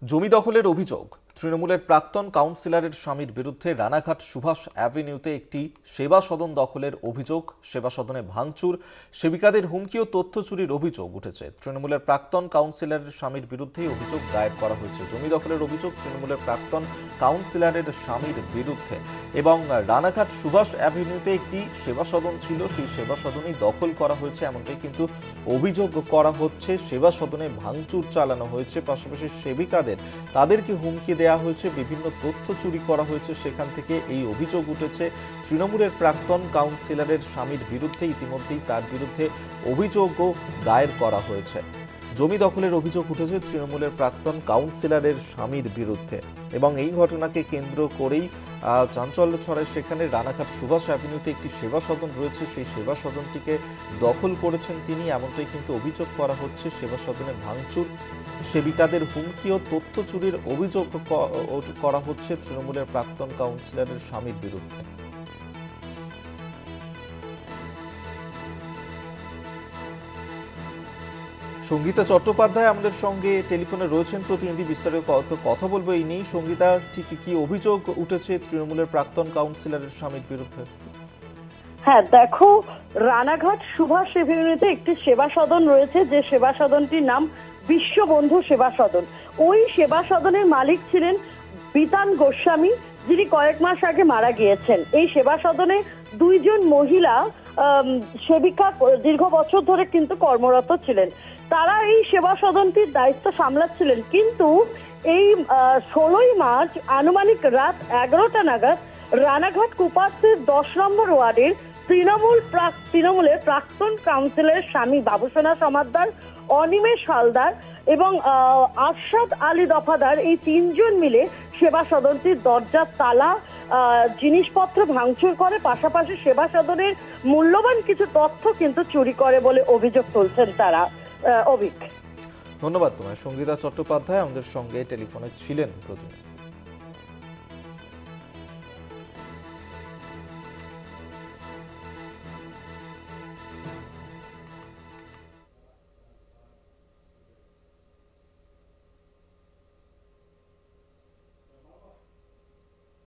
জমি দখলের অভিযোগ। তৃণমূলের প্রাক্তন কাউন্সিলরের স্বামীর বিরুদ্ধে রানাঘাট সুভাষ অ্যাভিনিউতে একটি সেবা সদন দখলের অভিযোগ, সেবা সদনে ভাঙচুর, সেবিকাদের হুমকি ও তথ্য চুরির অভিযোগ উঠেছে। তৃণমূলের প্রাক্তন কাউন্সিলরের স্বামীর বিরুদ্ধে অভিযোগ দায়ের করা হয়েছে। জমি দখলের অভিযোগ তৃণমূলের প্রাক্তন কাউন্সিলরের স্বামীর বিরুদ্ধে এবং রানাঘাট সুভাষ অ্যাভিনিউতে একটি সেবা সদন ছিল, সেই সেবা সদনই দখল করা হয়েছে এমনটাই কিন্তু অভিযোগ করা হচ্ছে। সেবা সদনে ভাঙচুর চালানো হয়েছে, পাশাপাশি সেবিকাদের তাদেরকে হুমকি দেওয়া হয়েছে, বিভিন্ন তথ্য চুরি করা হয়েছে। সেখান থেকে এই অভিযোগ উঠেছে তৃণমূলের প্রাক্তন কাউন্সিলরের স্বামীর বিরুদ্ধে। ইতিমধ্যেই তার বিরুদ্ধে অভিযোগও দায়ের করা হয়েছে। জমি দখলের অভিযোগ উঠেছে তৃণমূলের প্রাক্তন কাউন্সিলরের স্বামীর বিরুদ্ধে এবং এই ঘটনাকে কেন্দ্র করেই চাঞ্চল্য ছড়ায় সেখানে। রানাঘাট সুভাষ অ্যাভিনিউতে একটি সেবা সদন রয়েছে, সেই সেবা সদনটিকে দখল করেছেন তিনি, এমনটাই কিন্তু অভিযোগ করা হচ্ছে। সেবা সদনে ভাঙচুর, সেবিকাদের হুমকি ও তথ্য চুরির অভিযোগ করা হচ্ছে তৃণমূলের প্রাক্তন কাউন্সিলরের স্বামীর বিরুদ্ধে। সঙ্গীতা চট্টোপাধ্যায় আমাদের সঙ্গে টেলিফোনে রয়েছেন, প্রতিনিধি, বিস্তারিত কথা বলবো এই নিয়েই। সঙ্গীতা, ঠিক কি অভিযোগ উঠেছে তৃণমূলের প্রাক্তন কাউন্সিলরের স্বামীর বিরুদ্ধে? হ্যাঁ, দেখো, রানাঘাট সুভাষ এভিনিউতে একটি সেবা সদন রয়েছে, যে সেবা সদনটির নাম বিশ্ববন্ধু সেবা সদন। ওই সেবা সদনের মালিক ছিলেন বিতান গোস্বামী, যিনি কয়েক মাস আগে মারা গিয়েছেন। এই সেবা সদনে দুইজন মহিলা সেবিকা দীর্ঘ বছর ধরে কিন্তু কর্মরত ছিলেন। তারা এই সেবা সদনটির দায়িত্ব সামলাচ্ছিলেন, কিন্তু এই 16ই মার্চ আনুমানিক রাত 11টা নাগাদ রানাঘাট কুপাসের 10 নম্বর ওয়ার্ডের তৃণমূলের প্রাক্তন কাউন্সিলরের স্বামী বাবুসোনা সমাদ্দার, অনিমেষ হালদার এবং আরশাদ আলী দফাদার, এই তিনজন মিলে সেবা সদনটির দরজার তালা, জিনিসপত্র ভাঙচুর করে, পাশাপাশি সেবা সদনের মূল্যবান কিছু তথ্য কিন্তু চুরি করে বলে অভিযোগ তুলছেন তারা। ধন্যবাদ তোমায়। সঙ্গীতা চট্টোপাধ্যায় আমাদের সঙ্গে টেলিফোনে ছিলেন প্রতিনিধি।